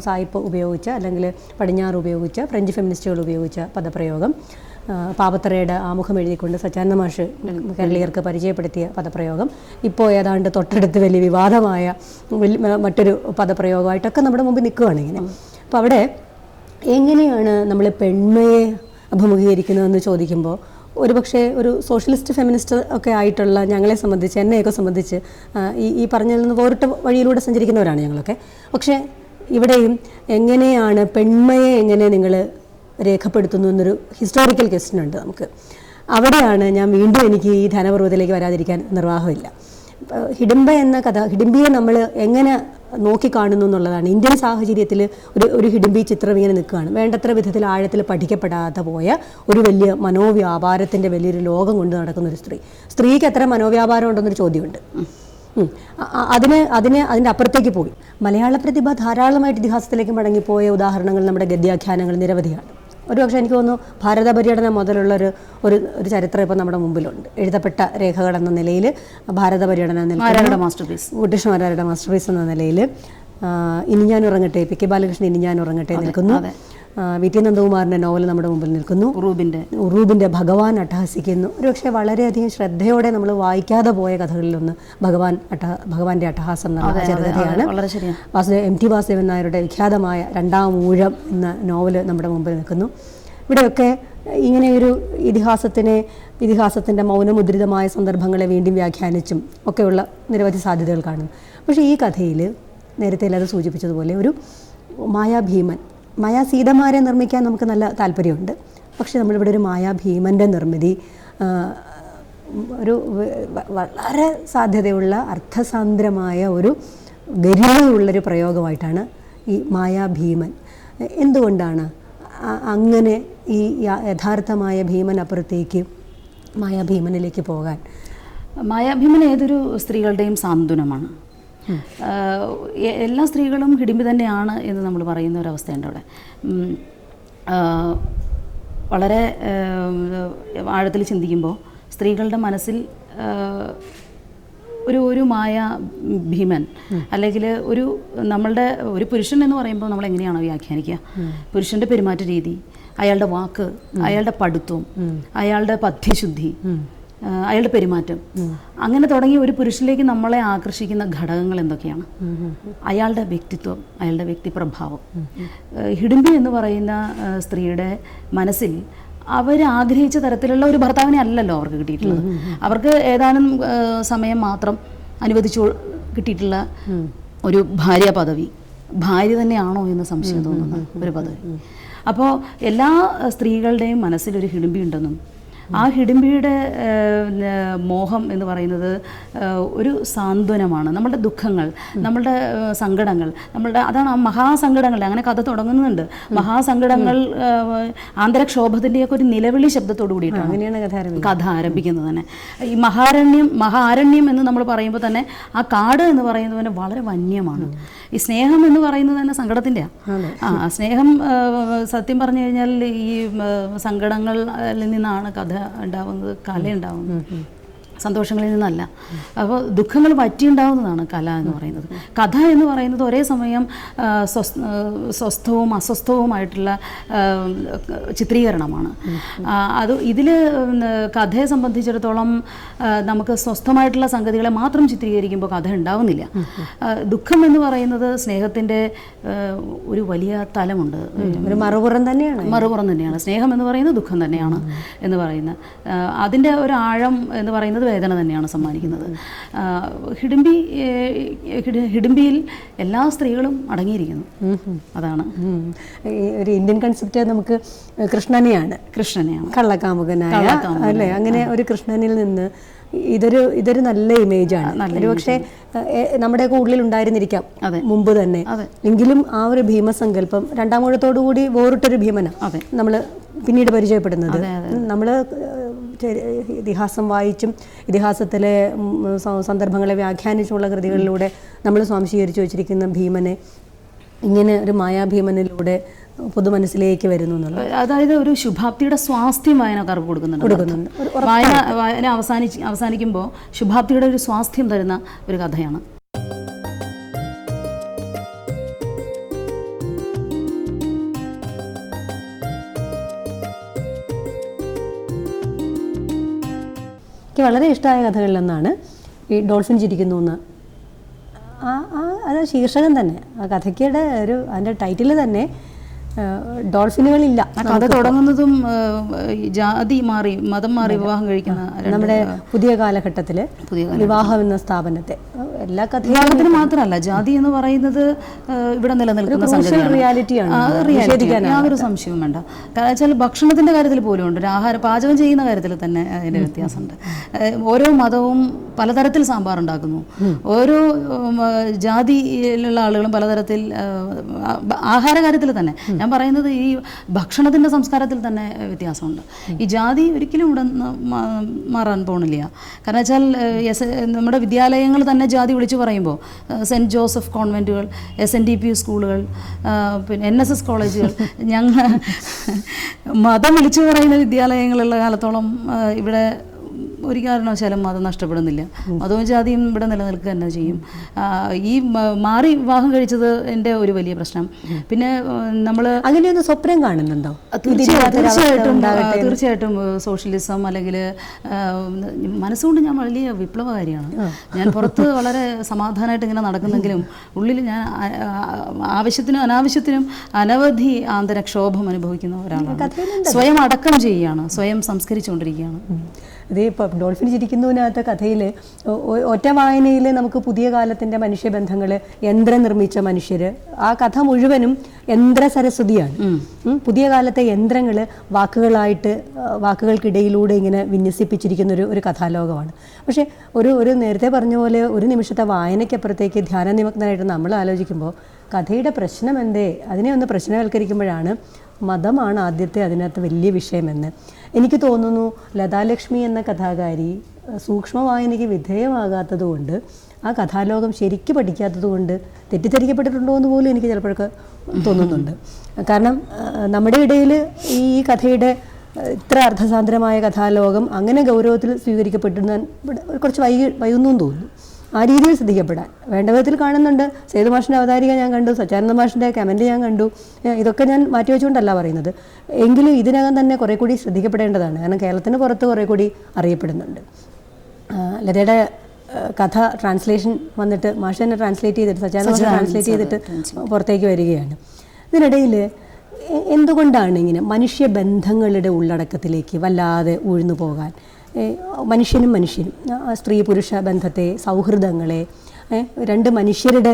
സായിപ്പ് ഉപയോഗിച്ച അല്ലെങ്കിൽ പടിഞ്ഞാറ് ഉപയോഗിച്ച ഫ്രഞ്ച് ഫെമിനിസ്റ്റുകൾ ഉപയോഗിച്ച പദപ്രയോഗം, പാപത്തറയുടെ ആമുഖം എഴുതിക്കൊണ്ട് സച്ചാനന്ദ മാഷ് കേരളീയർക്ക് പരിചയപ്പെടുത്തിയ പദപ്രയോഗം, ഇപ്പോൾ ഏതാണ്ട് തൊട്ടടുത്ത് വലിയ വിവാദമായ മറ്റൊരു പദപ്രയോഗമായിട്ടൊക്കെ നമ്മുടെ മുമ്പിൽ നിൽക്കുകയാണ് ഇങ്ങനെ. അപ്പോൾ അവിടെ എങ്ങനെയാണ് നമ്മൾ പെൺമയെ അഭിമുഖീകരിക്കുന്നതെന്ന് ചോദിക്കുമ്പോൾ ഒരുപക്ഷെ ഒരു സോഷ്യലിസ്റ്റ് ഫെമിനിസ്റ്റ് ഒക്കെ ആയിട്ടുള്ള ഞങ്ങളെ സംബന്ധിച്ച്, എന്നെയൊക്കെ സംബന്ധിച്ച് ഈ പറഞ്ഞതിൽ നിന്ന് വേറിട്ട വഴിയിലൂടെ സഞ്ചരിക്കുന്നവരാണ് ഞങ്ങളൊക്കെ. പക്ഷേ ഇവിടെയും എങ്ങനെയാണ് പെൺമയെ എങ്ങനെ നിങ്ങൾ രേഖപ്പെടുത്തുന്നു എന്നൊരു ഹിസ്റ്റോറിക്കൽ ക്വസ്റ്റ്യൻ ഉണ്ട് നമുക്ക്. അവിടെയാണ് ഞാൻ വീണ്ടും എനിക്ക് ഈ ധനപർവ്വതത്തിലേക്ക് വരാതിരിക്കാൻ നിർവാഹമില്ല. ഹിഡിംബ എന്ന കഥ, ഹിഡിംബിയെ നമ്മൾ എങ്ങനെ നോക്കിക്കാണുന്നു എന്നുള്ളതാണ്. ഇന്ത്യൻ സാഹചര്യത്തിൽ ഒരു ഹിഡിംബി ചിത്രം ഇങ്ങനെ നിൽക്കുകയാണ്. വേണ്ടത്ര വിധത്തിൽ ആഴത്തിൽ പഠിക്കപ്പെടാതെ പോയ ഒരു വലിയ മനോവ്യാപാരത്തിൻ്റെ വലിയൊരു ലോകം കൊണ്ട് നടക്കുന്ന ഒരു സ്ത്രീക്ക് എത്ര മനോവ്യാപാരം ഉണ്ടെന്നൊരു ചോദ്യമുണ്ട്. അതിൻ്റെ അപ്പുറത്തേക്ക് പോയി മലയാള പ്രതിഭ ധാരാളമായിട്ട് ഇതിഹാസത്തിലേക്ക് മടങ്ങിപ്പോയ ഉദാഹരണങ്ങൾ നമ്മുടെ ഗദ്യാഖ്യാനങ്ങൾ നിരവധിയാണ്. ഒരുപക്ഷെ എനിക്ക് തോന്നുന്നു ഭാരത പര്യടനം മുതലുള്ള ഒരു ചരിത്രം ഇപ്പോൾ നമ്മുടെ മുമ്പിലുണ്ട്. എഴുതപ്പെട്ട രേഖകൾ എന്ന നിലയിൽ ഭാരത പര്യടനം ബ്രിട്ടീഷുമാരുടെ മാസ്റ്റർ പീസ് എന്ന നിലയിൽ ഇനി ഞാൻ ഉറങ്ങട്ടെ, പി കെ ബാലകൃഷ്ണൻ ഇനി ഞാൻ ഉറങ്ങട്ടെ നിൽക്കുന്നു. വി ടി നന്ദകുമാറിൻ്റെ നോവൽ നമ്മുടെ മുമ്പിൽ നിൽക്കുന്നു. ഉറൂബിൻ്റെ ഭഗവാൻ അട്ടഹസിക്കുന്നു. ഒരുപക്ഷെ വളരെയധികം ശ്രദ്ധയോടെ നമ്മൾ വായിക്കാതെ പോയ കഥകളിലൊന്ന് ഭഗവാന്റെ അട്ടഹാസം എന്ന ചെറുകഥയാണ്. എം ടി വാസുദേവൻ നായരുടെ വിഖ്യാതമായ രണ്ടാം ഊഴം എന്ന നോവൽ നമ്മുടെ മുമ്പിൽ നിൽക്കുന്നു. ഇവിടെയൊക്കെ ഇങ്ങനെയൊരു ഇതിഹാസത്തിൻ്റെ മൗനമുദ്രിതമായ സന്ദർഭങ്ങളെ വീണ്ടും വ്യാഖ്യാനിച്ചും ഒക്കെയുള്ള നിരവധി സാധ്യതകൾ കാണുന്നു. പക്ഷേ ഈ കഥയിൽ നേരത്തെ എല്ലാവരും സൂചിപ്പിച്ചതുപോലെ ഒരു മായാഭീമൻ, മായാസീതമാരെ നിർമ്മിക്കാൻ നമുക്ക് നല്ല താല്പര്യമുണ്ട്. പക്ഷേ നമ്മളിവിടെ ഒരു മായാഭീമൻ്റെ നിർമ്മിതി ഒരു വളരെ സാധ്യതയുള്ള അർത്ഥസാന്ദ്രമായ ഒരു ഗരിമയുള്ളൊരു പ്രയോഗമായിട്ടാണ് ഈ മായാഭീമൻ. എന്തുകൊണ്ടാണ് അങ്ങനെ ഈ യഥാർത്ഥമായ ഭീമൻ അപ്പുറത്തേക്ക് മായാഭീമനിലേക്ക് പോകാൻ? മായാഭീമൻ ഏതൊരു സ്ത്രീകളുടെയും സാന്ത്വനമാണ്. എല്ലാ സ്ത്രീകളും ഹിഡിംബി തന്നെയാണ് എന്ന് നമ്മൾ പറയുന്ന ഒരവസ്ഥയുണ്ട് അവിടെ. വളരെ ആഴത്തിൽ ചിന്തിക്കുമ്പോൾ സ്ത്രീകളുടെ മനസ്സിൽ ഒരു മായ ഭീമൻ അല്ലെങ്കിൽ നമ്മളുടെ ഒരു പുരുഷൻ എന്ന് പറയുമ്പോൾ നമ്മൾ എങ്ങനെയാണോ വ്യാഖ്യാനിക്കുക? പുരുഷൻ്റെ പെരുമാറ്റ രീതി, അയാളുടെ വാക്ക്, അയാളുടെ പഠിത്വം, അയാളുടെ പഥ്യശുദ്ധി, അയാളുടെ പെരുമാറ്റം, അങ്ങനെ തുടങ്ങി ഒരു പുരുഷനിലേക്ക് നമ്മളെ ആകർഷിക്കുന്ന ഘടകങ്ങൾ എന്തൊക്കെയാണ്? അയാളുടെ വ്യക്തിത്വം, അയാളുടെ വ്യക്തിപ്രഭാവം. ഹിഡിംബി എന്ന് പറയുന്ന സ്ത്രീയുടെ മനസ്സിൽ അവരാഗ്രഹിച്ച തരത്തിലുള്ള ഒരു ഭർത്താവിനെ അല്ലല്ലോ അവർക്ക് കിട്ടിയിട്ടുള്ളത്. അവർക്ക് ഏതാനും സമയം മാത്രം അനുവദിച്ചു കിട്ടിയിട്ടുള്ള ഒരു ഭാര്യ പദവി, ഭാര്യ തന്നെയാണോ എന്ന് സംശയം തോന്നുന്ന ഒരു പദവി. അപ്പോൾ എല്ലാ സ്ത്രീകളുടെയും മനസ്സിലൊരു ഹിഡിംബി ഉണ്ടെന്നും ആ ഹിഡിംബിയുടെ മോഹം എന്ന് പറയുന്നത് ഒരു സാന്ത്വനമാണ്. നമ്മളുടെ ദുഃഖങ്ങൾ, നമ്മളുടെ സങ്കടങ്ങൾ, അതാണ് ആ മഹാസങ്കടങ്ങൾ. അങ്ങനെ കഥ തുടങ്ങുന്നുണ്ട്. മഹാസങ്കടങ്ങൾ, ആന്തരക്ഷോഭത്തിൻ്റെയൊക്കെ ഒരു നിലവിളി ശബ്ദത്തോടു കൂടിയിട്ടാണ് അങ്ങനെയാണ് കഥ ആരംഭിക്കുന്നത് തന്നെ. ഈ മഹാരണ്യം എന്ന് നമ്മൾ പറയുമ്പോൾ തന്നെ ആ കാട് എന്ന് പറയുന്നത് തന്നെ വളരെ വന്യമാണ്. ഈ സ്നേഹം എന്ന് പറയുന്നത് തന്നെ സങ്കടത്തിൻ്റെയാണ്. സ്നേഹം സത്യം പറഞ്ഞു കഴിഞ്ഞാൽ ഈ സങ്കടങ്ങളിൽ നിന്നാണ് കഥ ഉണ്ടാവുന്നത്, കല ഉണ്ടാവുന്നത്, സന്തോഷങ്ങളിൽ നിന്നല്ല. അപ്പോൾ ദുഃഖങ്ങൾ വറ്റിയുണ്ടാവുന്നതാണ് കല എന്ന് പറയുന്നത്. കഥ എന്ന് പറയുന്നത് ഒരേ സമയം സ്വസ്ഥവും അസ്വസ്ഥവുമായിട്ടുള്ള ചിത്രീകരണമാണ്. ഇതിൽ കഥയെ സംബന്ധിച്ചിടത്തോളം നമുക്ക് സ്വസ്ഥമായിട്ടുള്ള സംഗതികളെ മാത്രം ചിത്രീകരിക്കുമ്പോൾ കഥ ഉണ്ടാവുന്നില്ല. ദുഃഖം എന്ന് പറയുന്നത് സ്നേഹത്തിൻ്റെ ഒരു വലിയ തലമുണ്ട്, ഒരു മറുപുറം തന്നെയാണ്. സ്നേഹം എന്ന് പറയുന്നത് ദുഃഖം തന്നെയാണ് എന്ന് പറയുന്നത്. അതിൻ്റെ ഒരു ആഴം എന്ന് പറയുന്നത് വേദന തന്നെയാണ് സമ്മാനിക്കുന്നത്. ഹിഡിംബിയിൽ എല്ലാ സ്ത്രീകളും അടങ്ങിയിരിക്കുന്നു. അതാണ് ഒരു ഇന്ത്യൻ കൺസെപ്റ്റ്. നമുക്ക് കൃഷ്ണനെയാണ് കള്ളക്കാമുകനായ അല്ലേ, അങ്ങനെ ഒരു കൃഷ്ണനിൽ നിന്ന് ഇതൊരു നല്ല ഇമേജാണ്. ഒരു പക്ഷേ നമ്മുടെയൊക്കെ ഉള്ളിൽ ഉണ്ടായിരുന്നിരിക്കാം മുമ്പ് തന്നെ. എങ്കിലും ആ ഒരു ഭീമസങ്കല്പം രണ്ടാം ഊഴത്തോടുകൂടി വേറിട്ടൊരു ഭീമനാണ് നമ്മൾ പിന്നീട് പരിചയപ്പെടുന്നത്. നമ്മൾ ഇതിഹാസം വായിച്ചും ഇതിഹാസത്തിലെ സന്ദർഭങ്ങളെ വ്യാഖ്യാനിച്ചുള്ള കൃതികളിലൂടെ നമ്മൾ സ്വാംശീകരിച്ചു വച്ചിരിക്കുന്ന ഭീമനെ ഇങ്ങനെ ഒരു മായാഭീമനിലൂടെ പൊതുമനസ്സിലേക്ക് വരുന്നു എന്നുള്ളത്. അതായത് ഒരു ശുഭാപ്തിയുടെ സ്വാസ്ഥ്യം വായനക്കാർക്ക് കൊടുക്കുന്നുണ്ട്. വായന അവസാനിക്കുമ്പോൾ ശുഭാപ്തിയുടെ ഒരു സ്വാസ്ഥ്യം തരുന്ന ഒരു കഥയാണ്. എനിക്ക് വളരെ ഇഷ്ടമായ കഥകളിലൊന്നാണ് ഈ ഡോൾഫിൻ ചിരിക്കുന്നു എന്ന്. അത് ശീർഷകം തന്നെ, ആ കഥയ്ക്കയുടെ അതിൻ്റെ ടൈറ്റിൽ തന്നെ ഡോൾഫിനുകളില്ല. കഥ തുടങ്ങുന്നതും ജാതി മാറി മതം മാറി വിവാഹം കഴിക്കുന്ന നമ്മുടെ പുതിയ കാലഘട്ടത്തിൽ വിവാഹം എന്ന സ്ഥാപനത്തെ എല്ലാ വിവാഹത്തിന് മാത്രമല്ല, ജാതി എന്ന് പറയുന്നത് ഇവിടെ നിലനിൽക്കുന്ന റിയാലിറ്റിയാണ്, യാതൊരു സംശയവും വേണ്ട. കാരണം വെച്ചാൽ ഭക്ഷണത്തിന്റെ കാര്യത്തിൽ പോലും ഉണ്ട്, ആഹാരം പാചകം ചെയ്യുന്ന കാര്യത്തിൽ തന്നെ അതിന്റെ വ്യത്യാസമുണ്ട്. ഓരോ മതവും പലതരത്തിൽ സാമ്പാർ ഉണ്ടാക്കുന്നു, ഓരോ ജാതിയിലുള്ള ആളുകളും പലതരത്തിൽ ആഹാര കാര്യത്തിൽ തന്നെ. ഞാൻ പറയുന്നത് ഈ ഭക്ഷണത്തിൻ്റെ സംസ്കാരത്തിൽ തന്നെ വ്യത്യാസമുണ്ട്. ഈ ജാതി ഒരിക്കലും ഇവിടെ മാറാൻ പോണില്ല. കാരണം വെച്ചാൽ നമ്മുടെ വിദ്യാലയങ്ങൾ തന്നെ ജാതി വിളിച്ചു പറയുമ്പോൾ സെൻറ്റ് ജോസഫ് കോൺവെൻറ്റുകൾ, SNDP സ്കൂളുകൾ, പിന്നെ NSS കോളേജുകൾ, ഞങ്ങൾ മതം വിളിച്ചു പറയുന്ന വിദ്യാലയങ്ങളുള്ള കാലത്തോളം ഇവിടെ ഒരു കാരണവശാലും മതം നഷ്ടപ്പെടുന്നില്ല. മതവും ജാതിയും ഇവിടെ നിലനിൽക്കുക തന്നെ ചെയ്യും. ഈ മാറി വിവാഹം കഴിച്ചത് എൻ്റെ ഒരു വലിയ പ്രശ്നം. പിന്നെ നമ്മൾ അങ്ങനെയൊന്ന് സ്വപ്നം കാണുന്നുണ്ടോ? തീർച്ചയായിട്ടും സോഷ്യലിസം അല്ലെങ്കിൽ മനസ്സുകൊണ്ട് ഞാൻ വലിയ വിപ്ലവകാരിയാണ്. ഞാൻ പുറത്ത് വളരെ സമാധാനമായിട്ട് ഇങ്ങനെ നടക്കുന്നെങ്കിലും ഉള്ളിൽ ഞാൻ ആവശ്യത്തിനും അനാവശ്യത്തിനും അനവധി ആന്തരക്ഷോഭം അനുഭവിക്കുന്ന ഒരാളാണ്. സ്വയം അടക്കം ചെയ്യുകയാണ്, സ്വയം സംസ്കരിച്ചുകൊണ്ടിരിക്കുകയാണ്. ഇത് ഇപ്പോൾ ഡോൾഫിൻ ചിരിക്കുന്നതിനകത്ത് കഥയിൽ ഒറ്റ വായനയിൽ നമുക്ക് പുതിയ കാലത്തിൻ്റെ മനുഷ്യബന്ധങ്ങൾ, യന്ത്രം നിർമ്മിച്ച മനുഷ്യർ, ആ കഥ മുഴുവനും യന്ത്ര സരസ്വതിയാണ്. പുതിയ കാലത്തെ യന്ത്രങ്ങൾ വാക്കുകൾക്കിടയിലൂടെ ഇങ്ങനെ വിന്യസിപ്പിച്ചിരിക്കുന്ന ഒരു കഥാലോകമാണ്. പക്ഷേ ഒരു നേരത്തെ പറഞ്ഞ പോലെ ഒരു നിമിഷത്തെ വായനയ്ക്കപ്പുറത്തേക്ക് ധ്യാനനിമഗ്നനായിട്ട് നമ്മൾ ആലോചിക്കുമ്പോൾ കഥയുടെ പ്രശ്നം എന്തേ, അതിനെ ഒന്ന് പ്രശ്നവൽക്കരിക്കുമ്പോഴാണ് മതമാണ് ആദ്യത്തെ അതിനകത്ത് വലിയ വിഷയമെന്ന് എനിക്ക് തോന്നുന്നു. ലതാലക്ഷ്മി എന്ന കഥാകാരി സൂക്ഷ്മ വായനയ്ക്ക് വിധേയമാകാത്തതുകൊണ്ട്, ആ കഥാലോകം ശരിക്ക് പഠിക്കാത്തതുകൊണ്ട് തെറ്റിദ്ധരിക്കപ്പെട്ടിട്ടുണ്ടോ എന്ന് പോലും എനിക്ക് ചിലപ്പോഴൊക്കെ തോന്നുന്നുണ്ട്. കാരണം നമ്മുടെ ഇടയിൽ ഈ കഥയുടെ ഇത്ര അർത്ഥസാന്ദ്രമായ കഥാലോകം അങ്ങനെ ഗൗരവത്തിൽ സ്വീകരിക്കപ്പെട്ടിരുന്ന കുറച്ച് വൈകുന്നു തോന്നുന്നു. ആ രീതിയിൽ ശ്രദ്ധിക്കപ്പെടാൻ വേണ്ട വിധത്തിൽ കാണുന്നുണ്ട്. സേതു മാഷിൻ്റെ അവതാരിക ഞാൻ കണ്ടു, സച്ചാനന്ദ മാഷിൻ്റെ കമൻറ്റ് ഞാൻ കണ്ടു. ഇതൊക്കെ ഞാൻ മാറ്റിവെച്ചുകൊണ്ടല്ല പറയുന്നത്. എങ്കിലും ഇതിനകം തന്നെ കുറേ കൂടി ശ്രദ്ധിക്കപ്പെടേണ്ടതാണ്. കാരണം കേരളത്തിന് പുറത്ത് കുറേ കൂടി അറിയപ്പെടുന്നുണ്ട്. ലതയുടെ കഥ ട്രാൻസ്ലേഷൻ വന്നിട്ട് മാഷ് തന്നെ ട്രാൻസ്ലേറ്റ് ചെയ്തിട്ട്, സച്ചാനന്ദ മാഷ് ട്രാൻസ്ലേറ്റ് ചെയ്തിട്ട് പുറത്തേക്ക് വരികയാണ്. ഇതിനിടയിൽ എന്തുകൊണ്ടാണ് ഇങ്ങനെ മനുഷ്യബന്ധങ്ങളുടെ ഉള്ളടക്കത്തിലേക്ക് വല്ലാതെ ഊഴ്ന്നു പോകാൻ? മനുഷ്യനും സ്ത്രീ പുരുഷ ബന്ധത്തെ, സൗഹൃദങ്ങളെ, രണ്ട് മനുഷ്യരുടെ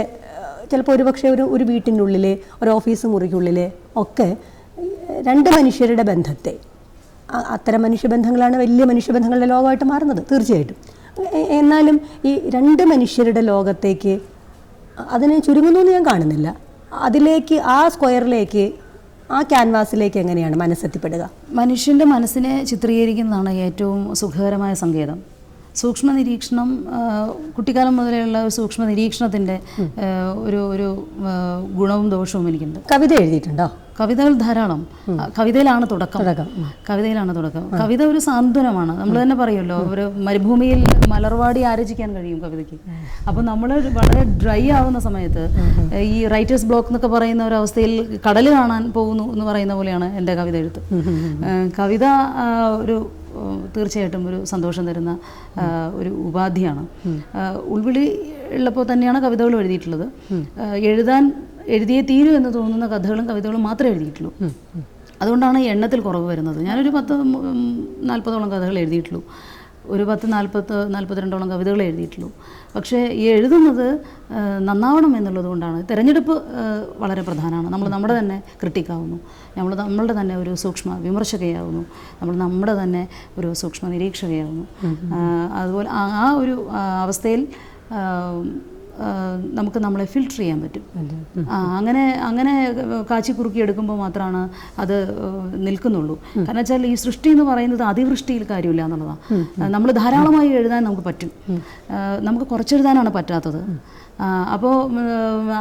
ചിലപ്പോൾ ഒരുപക്ഷെ ഒരു വീട്ടിനുള്ളിലെ ഒരു ഓഫീസ് മുറിക്കുള്ളിലെ ഒക്കെ രണ്ട് മനുഷ്യരുടെ ബന്ധത്തെ, അത്തരം മനുഷ്യബന്ധങ്ങളാണ് വലിയ മനുഷ്യബന്ധങ്ങളുടെ ലോകമായിട്ട് മാറുന്നത് തീർച്ചയായിട്ടും. എന്നാലും ഈ രണ്ട് മനുഷ്യരുടെ ലോകത്തേക്ക് അതിനെ ചുരുങ്ങുന്നു എന്ന് ഞാൻ കാണുന്നില്ല. അതിലേക്ക്, ആ സ്ക്വയറിലേക്ക്, ആ ക്യാൻവാസിലേക്ക് എങ്ങനെയാണ് മനസ്സെത്തിപ്പെടുക? മനുഷ്യൻ്റെ മനസ്സിനെ ചിത്രീകരിക്കുന്നതാണ് ഏറ്റവും സുഖകരമായ സങ്കേതം. സൂക്ഷ്മ നിരീക്ഷണം, കുട്ടിക്കാലം മുതലുള്ള ഒരു സൂക്ഷ്മ നിരീക്ഷണത്തിൻ്റെ ഒരു ഗുണവും ദോഷവും എനിക്കുണ്ട്. കവിത എഴുതിയിട്ടുണ്ടോ? കവിതകൾ ധാരാളം. കവിതയിലാണ് തുടക്കം. കവിത ഒരു സാന്ത്വനമാണ്. നമ്മൾ തന്നെ പറയുമല്ലോ, ഒരു മരുഭൂമിയിൽ മലർവാടി ആരചിക്കാൻ കഴിയും കവിതയ്ക്ക്. അപ്പോൾ നമ്മൾ വളരെ ഡ്രൈ ആവുന്ന സമയത്ത് ഈ റൈറ്റേഴ്സ് ബ്ലോക്ക് എന്നൊക്കെ പറയുന്ന ഒരു അവസ്ഥയിൽ കടൽ കാണാൻ പോകുന്നു എന്ന് പറയുന്ന പോലെയാണ് എൻ്റെ കവിത എഴുത്ത്. കവിത തീർച്ചയായിട്ടും ഒരു സന്തോഷം തരുന്ന ഒരു ഉപാധിയാണ്. ഉൾവിളി ഉള്ളപ്പോൾ തന്നെയാണ് കവിതകൾ എഴുതിയിട്ടുള്ളത്. എഴുതിയേ തീരൂ എന്ന് തോന്നുന്ന കഥകളും കവിതകളും മാത്രമേ എഴുതിയിട്ടുള്ളൂ. അതുകൊണ്ടാണ് എണ്ണത്തിൽ കുറവ് വരുന്നത്. ഞാനൊരു 40-40ഓളം കഥകൾ എഴുതിയിട്ടുള്ളൂ, ഒരു 40-42ഓളം കവിതകൾ എഴുതിയിട്ടുള്ളൂ. പക്ഷേ ഈ എഴുതുന്നത് നന്നാവണം എന്നുള്ളത് കൊണ്ടാണ്. തിരഞ്ഞെടുപ്പ് വളരെ പ്രധാനമാണ്. നമ്മൾ നമ്മുടെ തന്നെ ക്രിട്ടിക്കാവുന്നു, നമ്മളുടെ തന്നെ ഒരു സൂക്ഷ്മ വിമർശകയാവുന്നു, നമ്മുടെ തന്നെ ഒരു സൂക്ഷ്മ നിരീക്ഷകയാവുന്നു. അതുപോലെ ആ ഒരു അവസ്ഥയിൽ നമുക്ക് നമ്മളെ ഫിൽട്ടർ ചെയ്യാൻ പറ്റും. അങ്ങനെ കാച്ചി കുറുക്കി എടുക്കുമ്പോൾ മാത്രമാണ് അത് നിൽക്കുന്നുള്ളൂ. കാരണം വെച്ചാൽ ഈ സൃഷ്ടി എന്ന് പറയുന്നത് അതിവൃഷ്ടിയിൽ കാര്യമില്ല എന്നുള്ളതാണ്. നമ്മൾ ധാരാളമായി എഴുതാൻ നമുക്ക് പറ്റും, നമുക്ക് കുറച്ചെഴുതാനാണ് പറ്റാത്തത്. അപ്പോൾ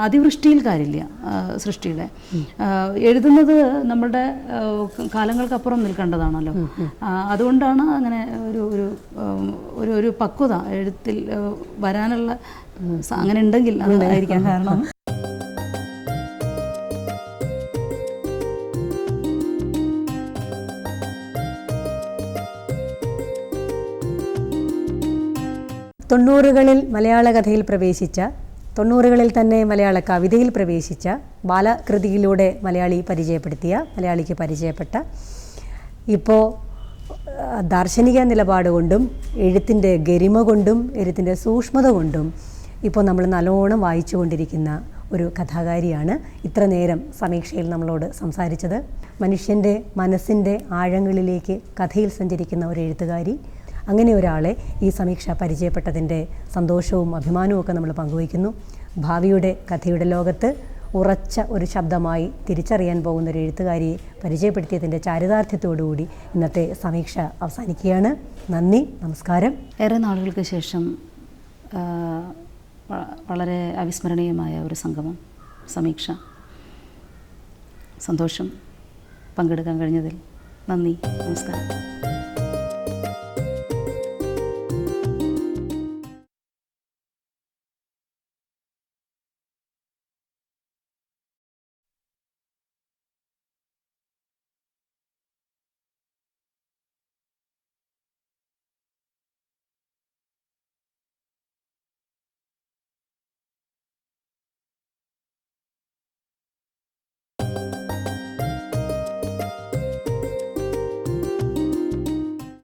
അതിവൃഷ്ടിയിൽ കാര്യമില്ല സൃഷ്ടിയുടെ. എഴുതുന്നത് നമ്മുടെ കാലങ്ങൾക്കപ്പുറം നിൽക്കേണ്ടതാണല്ലോ. അതുകൊണ്ടാണ് അങ്ങനെ ഒരു പക്വത എഴുത്തിൽ വരാനുള്ള അങ്ങനെ ഉണ്ടെങ്കിൽ അതായിരിക്കാം കാരണം. 90കളിൽ മലയാള കഥയിൽ പ്രവേശിച്ച, 90കളിൽ തന്നെ മലയാള കവിതയിൽ പ്രവേശിച്ച, ബാലകൃതിയിലൂടെ മലയാളിക്ക് പരിചയപ്പെട്ട, ഇപ്പോൾ ദാർശനിക നിലപാട് കൊണ്ടും എഴുത്തിൻ്റെ ഗരിമ കൊണ്ടും എഴുത്തിൻ്റെ സൂക്ഷ്മത കൊണ്ടും ഇപ്പോൾ നമ്മൾ നല്ലോണം വായിച്ചു കൊണ്ടിരിക്കുന്ന ഒരു കഥാകാരിയാണ് ഇത്ര നേരം സമീക്ഷയിൽ നമ്മളോട് സംസാരിച്ചത്. മനുഷ്യൻ്റെ മനസ്സിൻ്റെ ആഴങ്ങളിലേക്ക് കഥയിൽ സഞ്ചരിക്കുന്ന ഒരു എഴുത്തുകാരി. അങ്ങനെ ഒരാളെ ഈ സമീക്ഷ പരിചയപ്പെട്ടതിൻ്റെ സന്തോഷവും അഭിമാനവും ഒക്കെ നമ്മൾ പങ്കുവയ്ക്കുന്നു. ഭാവിയുടെ കഥയുടെ ലോകത്ത് ഉറച്ച ഒരു ശബ്ദമായി തിരിച്ചറിയാൻ പോകുന്ന ഒരു എഴുത്തുകാരിയെ പരിചയപ്പെടുത്തിയതിൻ്റെ ചാരിതാർത്ഥ്യത്തോടുകൂടി ഇന്നത്തെ സമീക്ഷ അവസാനിക്കുകയാണ്. നന്ദി, നമസ്കാരം. ഏറെ നാളുകൾക്ക് ശേഷം വളരെ അവിസ്മരണീയമായ ഒരു സംഗമം, സമീക്ഷ. സന്തോഷം പങ്കെടുക്കാൻ കഴിഞ്ഞതിൽ. നന്ദി, നമസ്കാരം.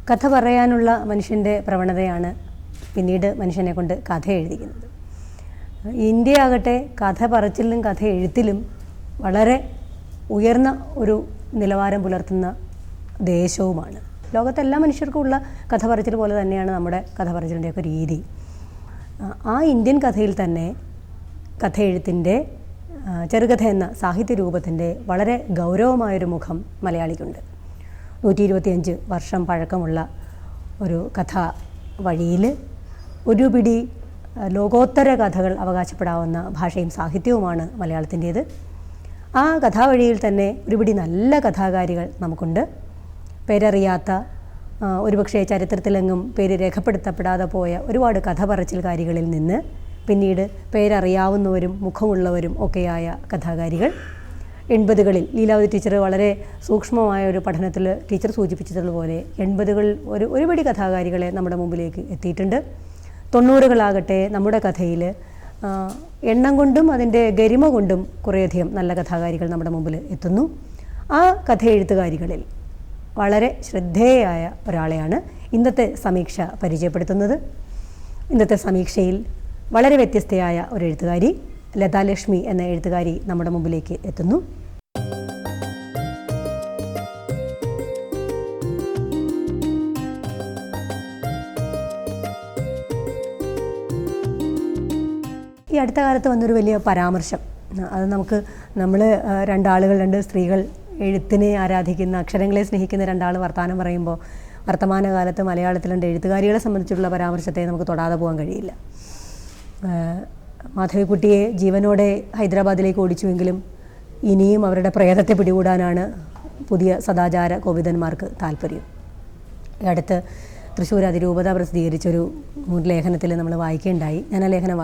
കഥ പറയാനുള്ള മനുഷ്യൻ്റെ പ്രവണതയാണ് പിന്നീട് മനുഷ്യനെ കൊണ്ട് കഥ എഴുതിക്കുന്നത്. ഇന്ത്യ ആകട്ടെ കഥ പറച്ചിലും കഥ എഴുത്തിലും വളരെ ഉയർന്ന ഒരു നിലവാരം പുലർത്തുന്ന ദേശവുമാണ്. ലോകത്തെല്ലാ മനുഷ്യർക്കും ഉള്ള കഥ പറച്ചിൽ പോലെ തന്നെയാണ് നമ്മുടെ കഥ പറച്ചിലിൻ്റെയൊക്കെ രീതി. ആ ഇന്ത്യൻ കഥയിൽ തന്നെ കഥ എഴുത്തിൻ്റെ ചെറുകഥ എന്ന സാഹിത്യ രൂപത്തിൻ്റെ വളരെ ഗൗരവമായൊരു മുഖം മലയാളിക്കുണ്ട്. 125 വർഷം പഴക്കമുള്ള ഒരു കഥ വഴിയിൽ ഒരു പിടി ലോകോത്തര കഥകൾ അവകാശപ്പെടാവുന്ന ഭാഷയും സാഹിത്യവുമാണ് മലയാളത്തിൻ്റേത്. ആ കഥാവഴിയിൽ തന്നെ ഒരു പിടി നല്ല കഥാകാരികൾ നമുക്കുണ്ട്. പേരറിയാത്ത, ഒരുപക്ഷെ ചരിത്രത്തിലെങ്ങും പേര് രേഖപ്പെടുത്തപ്പെടാതെ പോയ ഒരുപാട് കഥ പറച്ചിൽക്കാരികളിൽ നിന്ന് പിന്നീട് പേരറിയാവുന്നവരും മുഖമുള്ളവരും ഒക്കെയായ കഥാകാരികൾ. 80കളിൽ ലീലാവതി ടീച്ചർ വളരെ സൂക്ഷ്മമായ ഒരു പഠനത്തിൽ ടീച്ചർ സൂചിപ്പിച്ചതുപോലെ 80കളിൽ ഒരുപടി കഥാകാരികളെ നമ്മുടെ മുമ്പിലേക്ക് എത്തിയിട്ടുണ്ട്. 90കളാകട്ടെ നമ്മുടെ കഥയിൽ എണ്ണം കൊണ്ടും അതിൻ്റെ ഗരിമ കൊണ്ടും കുറേയധികം നല്ല കഥാകാരികൾ നമ്മുടെ മുമ്പിൽ എത്തുന്നു. ആ കഥ എഴുത്തുകാരികളിൽ വളരെ ശ്രദ്ധേയയായ ഒരാളെയാണ് ഇന്നത്തെ സമീക്ഷ പരിചയപ്പെടുത്തുന്നത്. ഇന്നത്തെ സമീക്ഷയിൽ വളരെ വ്യത്യസ്തയായ ഒരു എഴുത്തുകാരി ലതാലക്ഷ്മി എന്ന എഴുത്തുകാരി നമ്മുടെ മുമ്പിലേക്ക് എത്തുന്നു. ഈ അടുത്ത കാലത്ത് വന്നൊരു വലിയ പരാമർശം, അത് നമ്മൾ രണ്ട് സ്ത്രീകൾ എഴുത്തിനെ ആരാധിക്കുന്ന, അക്ഷരങ്ങളെ സ്നേഹിക്കുന്ന രണ്ടാൾ വർത്തമാനം പറയുമ്പോൾ വർത്തമാനകാലത്ത് മലയാളത്തിലുണ്ട് എഴുത്തുകാരികളെ സംബന്ധിച്ചുള്ള പരാമർശത്തെ നമുക്ക് തൊടാതെ പോകാൻ കഴിയില്ല. മാധവിക്കുട്ടിയെ ജീവനോടെ ഹൈദരാബാദിലേക്ക് ഓടിച്ചുവെങ്കിലും ഇനിയും അവരുടെ പ്രേതത്തെ പിടികൂടാനാണ് പുതിയ സദാചാര കോവിദന്മാർക്ക് താല്പര്യം. അടുത്ത് തൃശ്ശൂർ അതിരൂപത പ്രസിദ്ധീകരിച്ചൊരു ലേഖനത്തിൽ നമ്മൾ വായിക്കുകയുണ്ടായി. ഞാൻ ആ ലേഖനം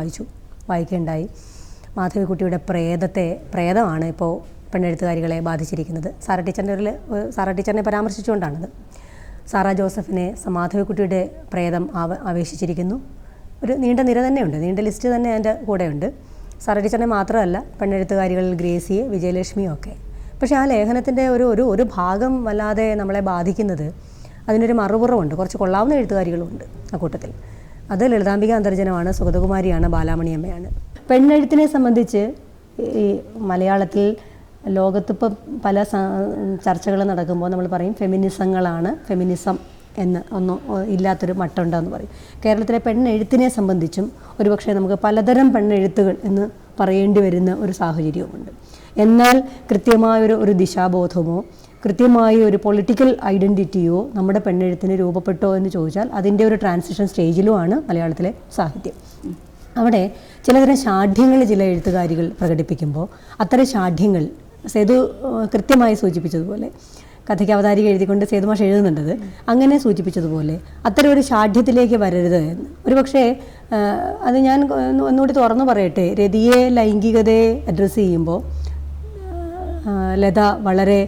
വായിക്കുകയുണ്ടായി. മാധവിക്കുട്ടിയുടെ പ്രേതമാണ് ഇപ്പോൾ പെണ്ണെഴുത്തുകാരികളെ ബാധിച്ചിരിക്കുന്നത്. സാറ ടീച്ചറിനെ പരാമർശിച്ചുകൊണ്ടാണത്. സാറ ജോസഫിനെ മാധവിക്കുട്ടിയുടെ പ്രേതം ആവേശിച്ചിരിക്കുന്നു. ഒരു നീണ്ട നിര തന്നെയുണ്ട്, നീണ്ട ലിസ്റ്റ് തന്നെ അതിൻ്റെ കൂടെയുണ്ട്. സാറ ടീച്ചറിനെ മാത്രമല്ല, പെണ്ണെഴുത്തുകാരികളിൽ ഗ്രേസിയെ, വിജയലക്ഷ്മിയും ഒക്കെ. പക്ഷേ ആ ലേഖനത്തിൻ്റെ ഒരു ഭാഗം വല്ലാതെ നമ്മളെ ബാധിക്കുന്നത്, അതിനൊരു മറുപുറമുണ്ട്. കുറച്ച് കൊള്ളാവുന്ന എഴുത്തുകാരികളുമുണ്ട് ആ കൂട്ടത്തിൽ. അത് ലളിതാംബിക അന്തർജനമാണ്, സുഗതകുമാരിയാണ്, ബാലാമണിയമ്മയാണ്. പെണ്ണെഴുത്തിനെ സംബന്ധിച്ച് ഈ മലയാളത്തിൽ ലോകത്തിപ്പം പല ചർച്ചകൾ നടക്കുമ്പോൾ നമ്മൾ പറയും ഫെമിനിസം എന്ന് ഒന്നും ഇല്ലാത്തൊരു മട്ടുണ്ടെന്ന് പറയും. കേരളത്തിലെ പെണ്ണെഴുത്തിനെ സംബന്ധിച്ചും ഒരുപക്ഷെ നമുക്ക് പലതരം പെണ്ണെഴുത്തുകൾ എന്ന് പറയേണ്ടി വരുന്ന ഒരു സാഹചര്യവുമുണ്ട്. എന്നാൽ കൃത്യമായൊരു ദിശാബോധമോ കൃത്യമായ ഒരു പൊളിറ്റിക്കൽ ഐഡൻറ്റിറ്റിയോ നമ്മുടെ പെണ്ണെഴുത്തിന് രൂപപ്പെട്ടോ എന്ന് ചോദിച്ചാൽ അതിൻ്റെ ഒരു ട്രാൻസിഷൻ സ്റ്റേജിലുമാണ് മലയാളത്തിലെ സാഹിത്യം. അവിടെ ചിലതരം ഷാഠ്യങ്ങൾ ചില എഴുത്തുകാരികൾ പ്രകടിപ്പിക്കുമ്പോൾ അത്തരം ഷാഠ്യങ്ങൾ സേതു കൃത്യമായി സൂചിപ്പിച്ചതുപോലെ, കഥയ്ക്ക് അവതാരിക എഴുതിക്കൊണ്ട് സേതുമാഷ് എഴുതുന്നുണ്ടത്, അങ്ങനെ സൂചിപ്പിച്ചതുപോലെ അത്തരം ഒരു ഷാഠ്യത്തിലേക്ക് വരരുത് എന്ന്. ഒരുപക്ഷെ അത് ഞാൻ ഒന്നുകൂടി തുറന്നു പറയട്ടെ, രതിയെ ലൈംഗികതയെ അഡ്രസ്സ് ചെയ്യുമ്പോൾ ലത വളരെ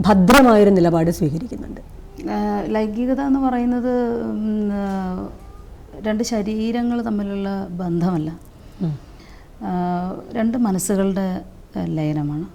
ഭദ്രമായൊരു നിലപാട് സ്വീകരിക്കുന്നുണ്ട്. ലൈംഗികത എന്ന് പറയുന്നത് രണ്ട് ശരീരങ്ങൾ തമ്മിലുള്ള ബന്ധമല്ല, രണ്ട് മനസ്സുകളുടെ ലയനമാണ്.